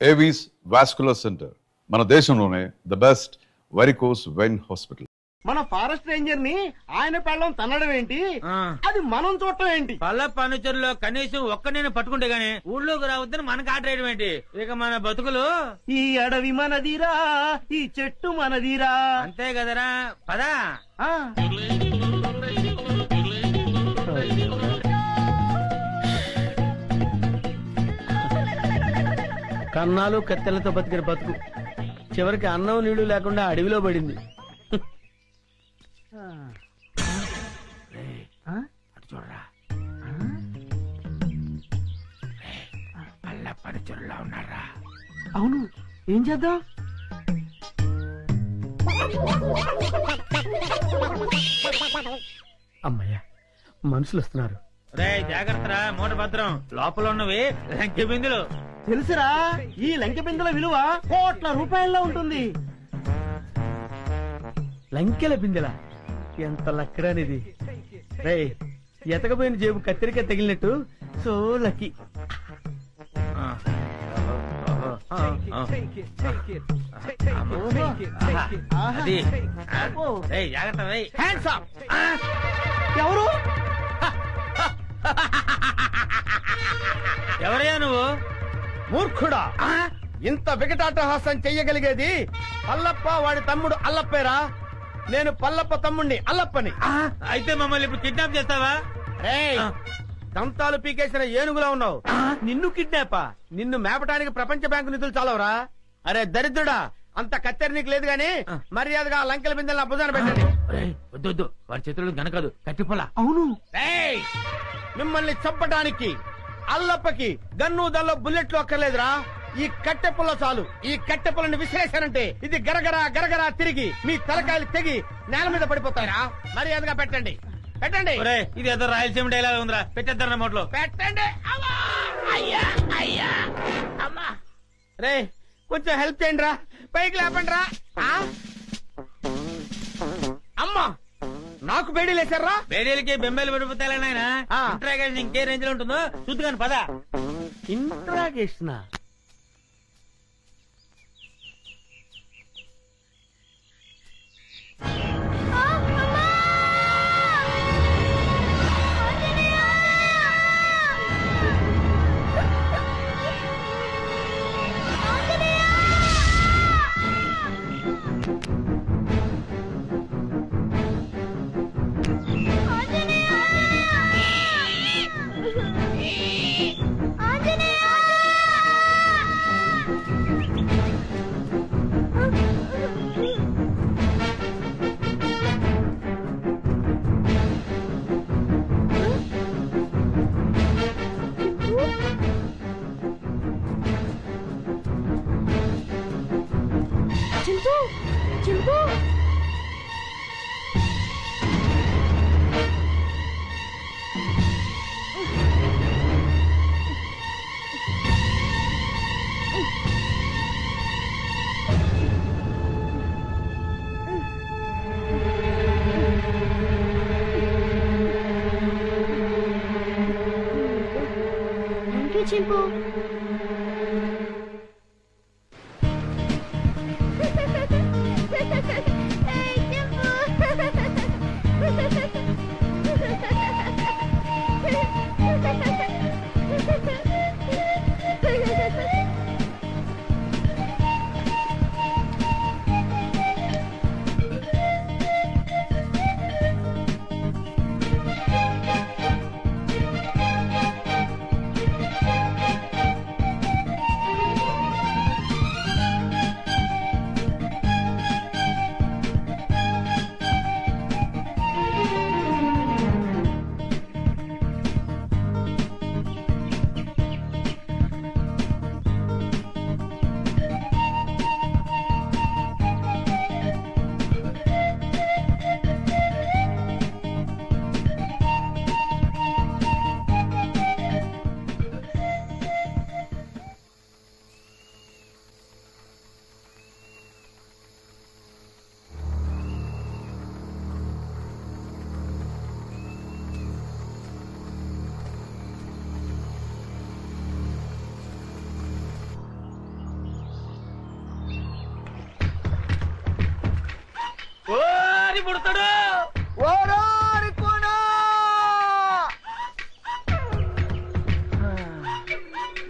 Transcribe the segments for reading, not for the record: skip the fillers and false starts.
Avis vascular centre మన దేశంలోనే the best varicose vein hospital. మన ఫారెస్ట్ రేంజర్ ని ఆయన పెళ్ళం తన్నడం ఏంటి, అది మనం చూడటం ఏంటి? పల్ల ఫర్నిచర్ కనీసం ఒక్క నేను పట్టుకుంటే గానీ ఊళ్ళోకి రావద్దని మనకు ఆర్డర్ వేయడం ఏంటి? ఇక మన బతుకులు ఈ అడవి మనదిరా, ఈ చెట్టు మనదిరా. అంతే కదరా, పదా. కన్నాలు కత్తెలతో బతికిన బతుకు చివరికి అన్నం నీళ్లు లేకుండా అడవిలో పడింది. చూడరా, పల్ల ఫర్నిచర్లో ఉన్నారా? అవును, ఏం చేద్దాం? అమ్మయ్యా, మనుషులు వస్తున్నారు. రే జాగ్రత్తరా, మూట భద్రం. లోపల ఉన్నవి లంకె బిందులు. తెలుసురా, ఈ లంకె బిందెల విలువ కోట్ల రూపాయల్లో ఉంటుంది. లంకెల బిందెల ఎంత లక్కడానిది. రే, ఎతకపోయిన జేబు కత్తిరిక తగిలినట్టు సో లక్కీ. జాగ్రత్త. ఎవరు? ఎవరయ్యా నువ్వు? మూర్ఖుడా, ఇంత వికటాటహాసం చెయ్యగలిగేది పల్లప్ప వాడి తమ్ముడు అల్లప్పేరా. నేను పల్లప్ప తమ్ముణ్ణి అల్లప్పని. అయితే మమ్మల్ని ఇప్పుడు కిడ్నాప్ చేస్తావా? దంతాలు పీకేసిన ఏనుగులా ఉన్నావు. నిన్ను కిడ్నాపా? నిన్ను మేపటానికి ప్రపంచ బ్యాంకు నిధులు చాలవరా? అరే దరిద్రుడా, అంత కత్తెర నీకు లేదు గాని మర్యాదగా లంకెల బిందెల భుజాన పెట్టండి. వద్దు, వాడి చేతులు గనకదు, కట్టిపోలా. అవును, మిమ్మల్ని చంపటానికి అల్లప్పకి గన్ను దల్లో బుల్లెట్లు అక్కర్లేదురా. ఈ కట్టె పుల్ల చాలు. ఈ కట్టె పుల్లని విసిరేశారంటే ఇది గరగరా గరగరా తిరిగి మీ తలకాయలు తెగి నేల మీద పడిపోతారా. మర్యాదగా పెట్టండి, పెట్టండి. ఇది ఏదో రాయలసీమ డైలాగ్ ఉందిరా, పెట్టేద్దాం నోట్లో. పెట్టండి. అయ్యా అయ్యా అమ్మా. రే, కొంచెం హెల్ప్ చేయండి రా, పైకి లేపండి రా. అమ్మా, నాకు బేడీలు వేశారా? బేడీలకి బెంబేలు పడిపోతాయి నాయన. ఇంట్రాగేషన్ ఇంకే రేంజ్ లో ఉంటుందో చూద్దుగాని పదా. ఇంట్రాగేషన్ అది పుడతాడు.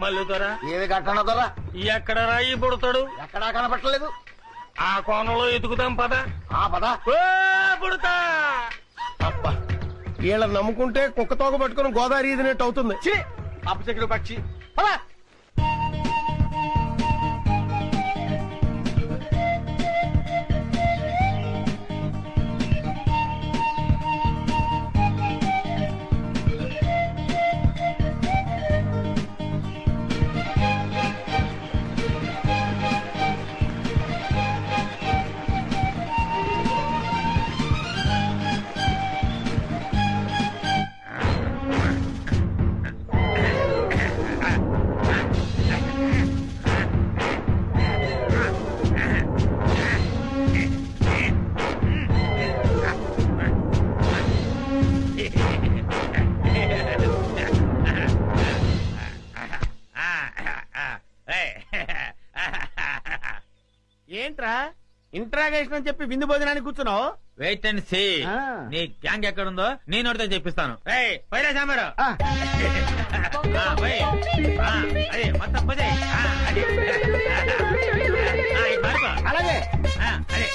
మల్లు దొర ఏది కట్టన దొర ఎక్కడ రాయి పుడతాడు? ఎక్కడా కనపట్టలేదు. ఆ కోణంలో ఎతుకుతాం పద. ఆ పద. పుడతా. అబ్బా వీళ్ళని నమ్ముకుంటే కుక్క తోక పట్టుకుని గోదావరి ఈదినట్టు అవుతుంది. అపశకుడు పక్షి. పద. ఏంట్రా ఇంట్రాగేషన్ అని చెప్పి విందు భోజనానికి కూర్చున్నావు? Wait and see. నీ గ్యాంగ్ ఎక్కడుందో నేను అడితే చెప్పిస్తాను. పైరా సాంబారు. అదే మొత్తం పదే. అలాగే. అదే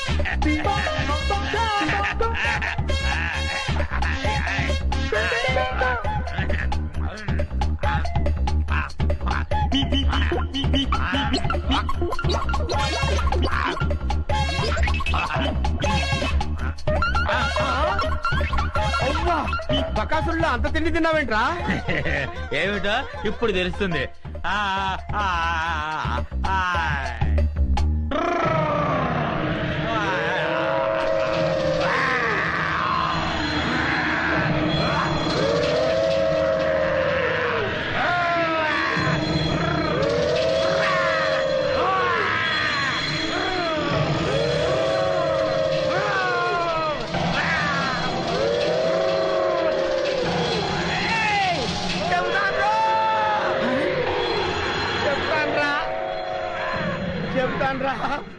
బకాసుల్లో అంత తిండి తిన్నావేంట్రా? ఏమిటో ఇప్పుడు తెలుస్తుంది.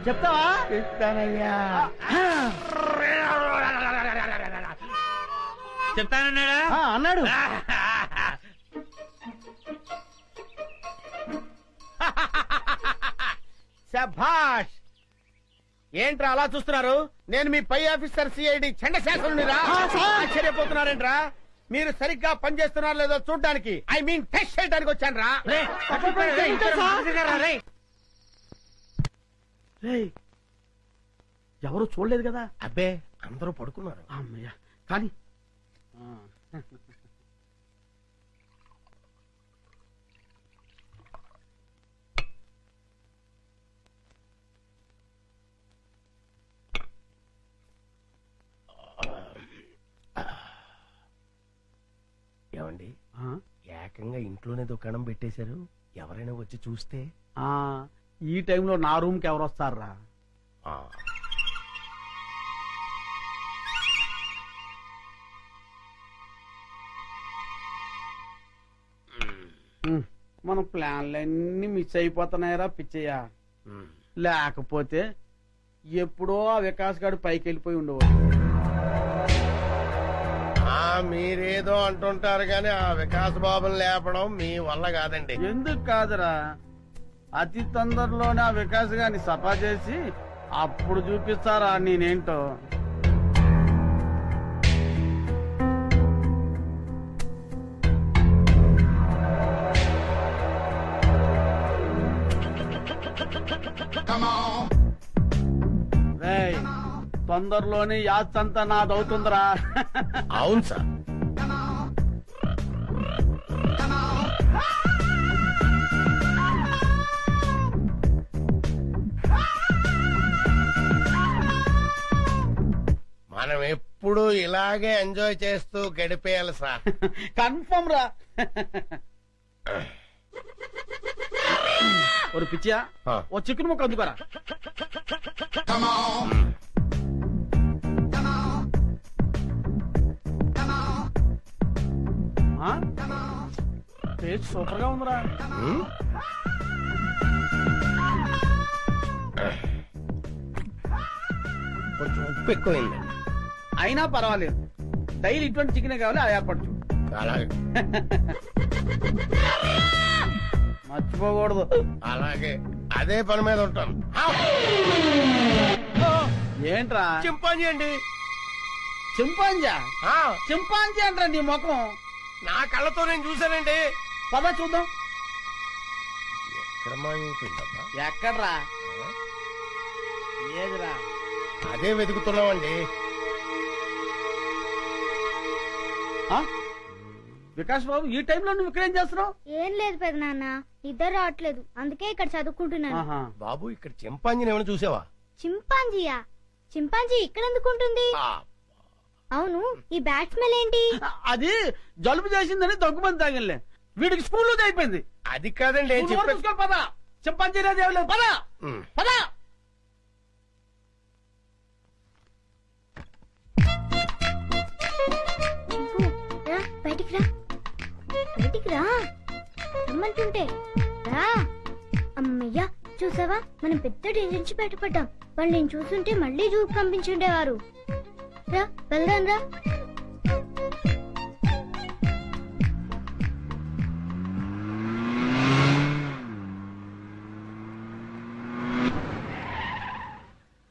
చెప్తావా? చెప్తానయ్యా. చెప్తానన్నాడా? అన్నాడు. శభాష్. ఏంట్రా అలా చూస్తున్నారు? నేను మీ పై ఆఫీసర్ సిఐడి చండశాసనుడిరా. ఆశ్చర్యపోతున్నారేంట్రా? మీరు సరిగ్గా పనిచేస్తున్నారో లేదో చూడడానికి, ఐ మీన్ టెస్ట్ చేయడానికి వచ్చాను రా. ఎవరు చూడలేదు కదా? అబ్బే అందరూ పడుకున్నారు. అమ్మయ్యా. కానీ ఏమండి, ఏకంగా ఇంట్లోనే దుకాణం పెట్టేశారు. ఎవరైనా వచ్చి చూస్తే? ఈ టైంలో నా రూమ్ కి ఎవరు వస్తారా? మన ప్లాన్లన్నీ మిస్ అయిపోతున్నాయరా పిచ్చయ్యా. లేకపోతే ఎప్పుడో ఆ వికాస్ గారు పైకి వెళ్ళిపోయి ఉండేవాడు. మీరేదో అంటుంటారు కానీ ఆ వికాస్ బాబుని లేపడం మీ వల్ల కాదండి. ఎందుకు కాదురా, అతి తొందరలోనే ఆ వికాస్ గారిని సఫా చేసి అప్పుడు చూపిస్తారా నేనేంటో. తొందరలోనే యాత్రంతా నాదవుతుందిరా. అవును సార్. మనం ఎప్పుడు ఇలాగే ఎంజాయ్ చేస్తూ గడిపేయాలి సార్. కన్ఫర్మ్ రా. ఒక పిచ్చియా, ఓ చికెన్ ముక్క అందుకోరా. టేస్ట్ సూపర్ గా ఉందిరా. కొంచెం ఉప్పు ఎక్కువైంది. అయినా పర్వాలేదు, డైలీ ఇటువంటి చికెన్ కావాలి, అది ఏర్పాటు చూడు. అలాగే మర్చిపోకూడదు. అలాగే అదే పని మీద ఉంటాను. ఏంట్రా చింపాంజీ అండి. చింపాంజా? ఆ, చింపాంజీ అంటారా నీ ముఖం? నా కళ్ళతో నేను చూశానండి. పద చూద్దాం. ఎక్కడ మాయమైపోయిందబ్బా? ఎక్కడ్రా? ఏదిరా? అదే వెతుకుతున్నామండి. ఆ? వికాస్ బాబు, ఈ టైంలో నువ్వు ఇక్కడేం చేస్తున్నావు? ఏం లేదు పెద్ద నాన్న, ఇద్దరు రావట్లేదు, అందుకే ఇక్కడ చదువుకుంటున్నాను. ఆహా. బాబు ఇక్కడ చింపాంజీని ఏమైనా చూసావా? చింపాంజీయా? చింపాంజీ ఇక్కడ ఎందుకుంటుంది? ఆ, అవును, ఈ బ్యాట్ స్మెల్ ఏంటి? అది జలుబు చేసిందని దగ్గుమంది తాగిలే, వీడికి స్కూల్లో అయిపోయింది. అది కాదండి ఏం చెప్పే. పద, చింపాంజీ అనేది ఏం లేదు, పద పద. చింపు, రా బయటికి రా, బయటికి రా రమ్మంటుంటే రా. అమ్మయ్యా, చూసావా, మనం పెద్ద డేంజర్ నుంచి బయటపడ్డాం. వాళ్ళు నేను చూస్తుంటే మళ్ళీ జూకు పంపించుండేవారు. రా వెళ్దాం రా.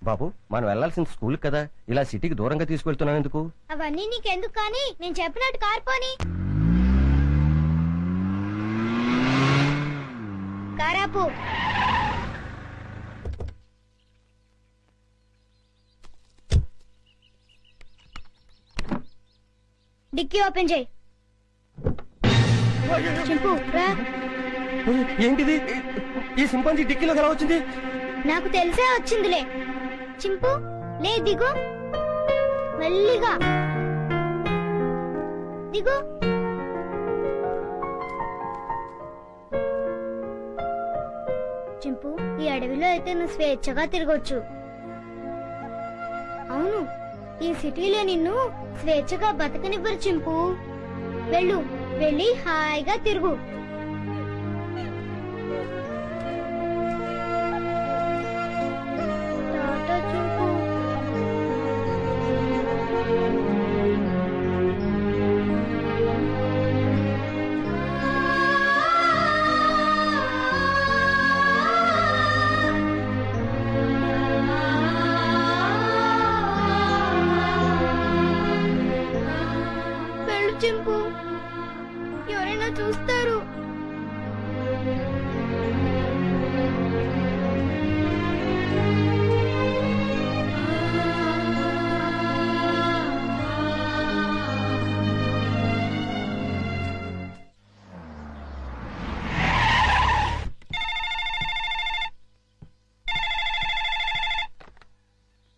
బాబు, మనం వెళ్లాల్సిన స్కూల్ కదా, ఇలా సిటీకి దూరంగా తీసుకెళ్తున్నాం ఎందుకు? అవన్నీ నీకెందుకు కానీ, నేను చెప్పినట్టు కార్పోని. కారాపు. డిక్కీ ఓపెన్ చేయి. చింపు రా. ఏంటిది? ఈ సింపాంజీ డిక్కీలో ఎలా వచ్చింది? నాకు తెలిసే వచ్చిందిలే. చింపు లే, దిగు, మెల్లిగా దిగు. చింపు, ఈ అడవిలో అయితే నువ్వు స్వేచ్ఛగా తిరగొచ్చు. అవును, ఈ సిటీలో నిన్ను స్వేచ్ఛగా బతకనివ్వరు చింపు. వెళ్ళు, వెళ్ళి హాయిగా తిరుగు. టాటా చింపు. వెళ్ళు చింపు, ఎవరైనా చూస్తారు.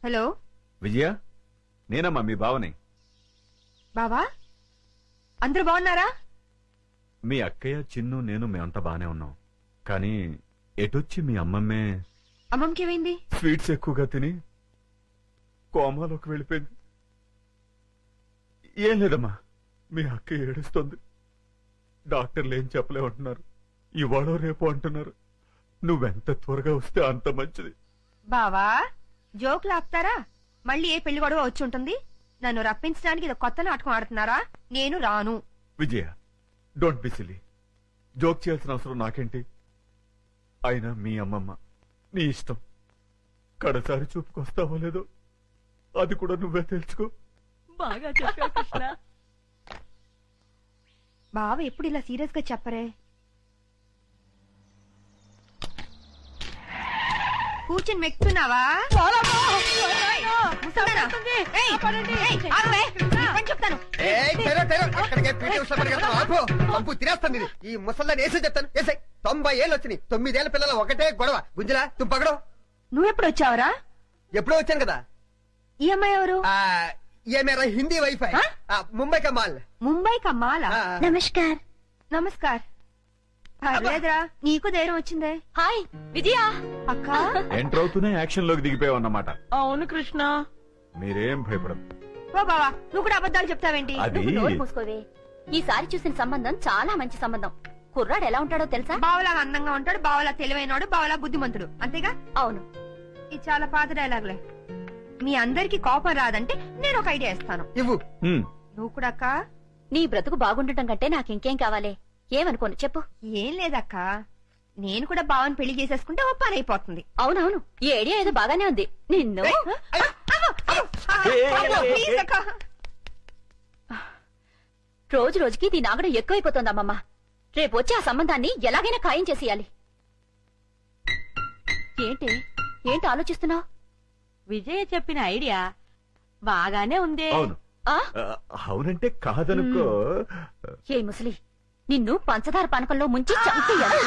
హలో విజయ, నేనమ్మా మీ బావని. బావా, అందరూ బాగున్నారా? మీ అక్కయ్య, చిన్ను, నేను మేమంతా బానే ఉన్నాం. కానీ ఎటొచ్చి మీ అమ్మమ్మే అమ్మమ్మకి ఏమైంది? స్వీట్స్ ఎక్కువగా తిని కోమాలోకి వెళ్ళిపోయింది. ఏం లేదమ్మా, మీ అక్క ఏడుస్తుంది. డాక్టర్లు ఏం చెప్పలేమంటున్నారు. ఇవాళ రేపు అంటున్నారు. నువ్వెంత త్వరగా వస్తే అంత మంచిది. బావా, జోకులు ఆపుతారా? మళ్ళీ ఏ పెళ్లి గొడవ వచ్చి ఉంటుంది. నన్ను రప్పించడానికి ఇది కొత్త నాటకం ఆడుతున్నారా? నేను రాను. విజయ, డోంట్ బి సిలీ. జోక్ చేయాల్సిన అవసరం నాకేంటి? అయినా మీ అమ్మమ్మ, నీ ఇష్టం. కడసారి చూపుకొస్తావో లేదో అది కూడా నువ్వే తెలుసుకో. బాగా చెప్పావు కృష్ణ. బావ ఎప్పుడు ఇలా సీరియస్ గా చెప్పరే. కూర్చుని మెక్కుతున్నావా? చెప్తాను. తినేస్తాను. ఈ ముసల్దాన్ని వేసే చెప్తాను. వేసాయి 90 ఏళ్ళు వచ్చినాయి. 9 ఏళ్ల పిల్లల ఒకటే గొడవ. గుంజలా తుంపగడం. నువ్వెప్పుడు వచ్చావురా? ఎప్పుడో వచ్చాను కదా. ఈ అమ్మాయి ఎవరు? ये मेरा हिंदी वाईफाई मुंबई का माल. ముంబై కా మాలా? నమస్కార్. నమస్కార్. పర్లేదురా, నీకు ధైర్యం వచ్చిందే. హాయ్ విజయ అక్క. ఎంటర్ అవుతూనే యాక్షన్ లోకి దిగిపోయావన్నమాట. అవును కృష్ణ. మీరేం భయపడదు. ఓ బావా, నువ్వు కూడా అబద్ధాలు చెప్తావేంటి? అది మూసుకోవే. ఈసారి చూసిన సంబంధం చాలా మంచి సంబంధం. కుర్రాడు ఎలా ఉంటాడో తెలుసా? బావలా అందంగా ఉంటాడు, బావలా తెలివైనడు, బావలా బుద్ధిమంతుడు, అంతేగా? అవును. ఇది చాలా పాత డైలాగులే. మీ అందరికి కోపం రాదంటే నేను ఒక ఐడియా ఇస్తాను. ఇవ్వు. నువ్వు కూడా అక్క. నీ బ్రతుకు బాగుండటం కంటే నాకింకేం కావాలి? ఏమనుకోను చెప్పు. ఏం లేదక్క, నేను కూడా బావని పెళ్లి చేసేసుకుంటే ఓ పని అయిపోతుంది. అవునవును, ఈ ఐడియా ఏదో బాగానే ఉంది. నిన్ను ప్లీజ్ అక్క. రోజు రోజుకి దీని ఆగడం ఎక్కువైపోతుంది అమ్మమ్మ. రేపు వచ్చి ఆ సంబంధాన్ని ఎలాగైనా ఖాయం చేసేయాలి. ఏంటి ఆలోచిస్తున్నావు? విజయ చెప్పిన ఐడియా బాగానే ఉందే. అవును. అవునంటే కాదనుకో. ఏ ముసలి, నిన్ను పంచదార పానకంలో ముంచి చంపేయాలి.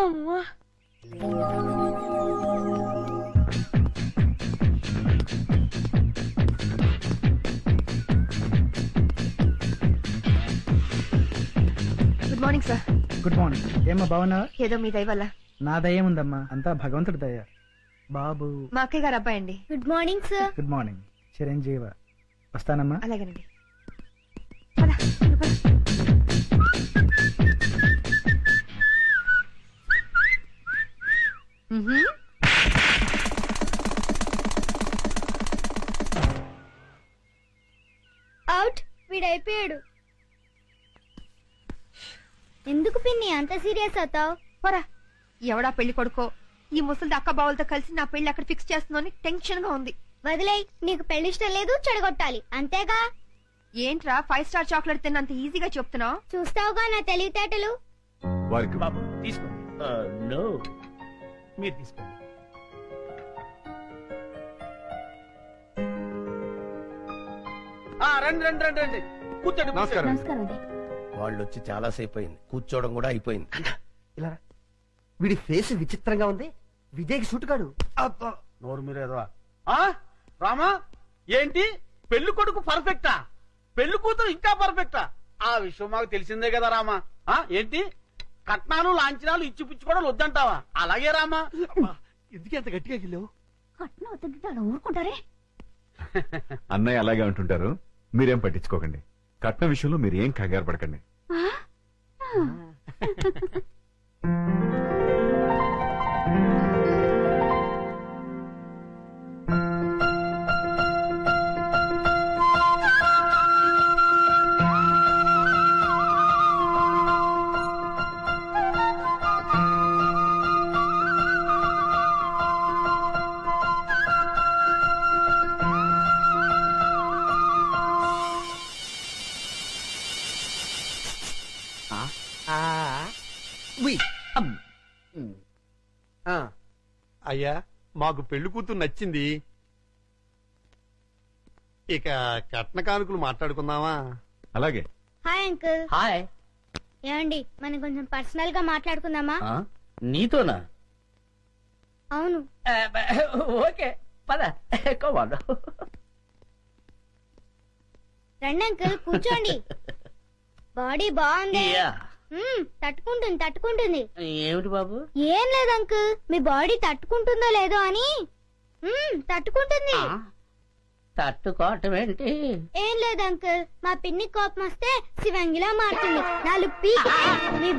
అమ్మా. Good morning sir. Good morning. ఏమ్మా బాగున్నావా? ఏదో మీ దయ వల్ల. నా దయ ఉందమ్మా, అంతా భగవంతుడి దయ. బాబు మా అక్కయ్య గారు అబ్బాయి అండి. Good morning sir. Good morning. చిరంజీవ. వస్తానమ్మా. అలాగేనండి. అవుట్. వీడైపోయాడు. ఎందుకు పిన్ని అంత సీరియస్ అవుతావు? పోరా. ఎవడా పెళ్లి కొడుకో ఈ ముసలి అక్క బావులతో కలిసి నా పెళ్లి అక్కడ ఫిక్స్ చేస్తుందని టెన్షన్ గా ఉంది. వదిలేయ్, నీకు పెళ్లి ఇష్టం లేదు, చెడగొట్టాలి అంతేగా. ఏంట్రా 5 స్టార్ చాక్లెట్ తిన్నంత ఈజీగా చెప్తున్నావు? చూస్తావుగా నా తెలివితేటలు. వారికి బాబు తీసుకోండి. నో, మీరు తీసుకోండి. రండి రండి రండి రండి, కూర్చోండి. నమస్కారం. నమస్కారం అండి. వాళ్ళు వచ్చి చాలా సేపు అయింది, కూర్చోవడం కూడా అయిపోయింది. ఇలా రా. వీడి ఫేస్ విచిత్రంగా ఉంది. విజయ్కి సూట్ కాడు. నోరు మీరేదో. రామా, ఏంటి పెళ్లి కొడుకు పర్ఫెక్టా? పెళ్లి కూతురు ఇంకా పర్ఫెక్టా? ఆ విషయం మాకు తెలిసిందే కదా రామా. ఏంటి కట్నాలు లాంఛనాలు ఇచ్చిపుచ్చుకోవడం వద్దంటావా? అలాగే రామా. ఎందుకు ఎంత గట్టిగా గిల్లావు? కట్నం వద్దంటే అలా ఊరుకుంటారే. అన్నయ్య అలాగే అంటుంటారు, మీరేం పట్టించుకోకండి. కట్నం విషయంలో మీరు ఏం కంగారు పడకండి. అయ్యా, మాకు పెళ్లి కూతురు నచ్చింది. ఇక కట్న కానుకలు మాట్లాడుకుందామా? అలాగే. Hi uncle. హాయ్. ఏమండి, మనం కొంచెం పర్సనల్ గా మాట్లాడుకుందామా? నీతోనా? అవును. ఓకే పద. రండి అంకుల్, కూర్చోండి. బాడీ బాగుంది. తట్టుకుంటుంది తట్టుకుంటుంది. ఏమిటి బాబు? ఏం లేదు అంకుల్, మీ బాడీ తట్టుకుంటుందో లేదో అని. తట్టుకుంటుంది. తట్టుకోవటం ఏంటి? ఏం లేదు అంకుల్, మా పిన్ని కోపం వస్తే శివంగిలా మారుతుంది. 4 పీకి మీ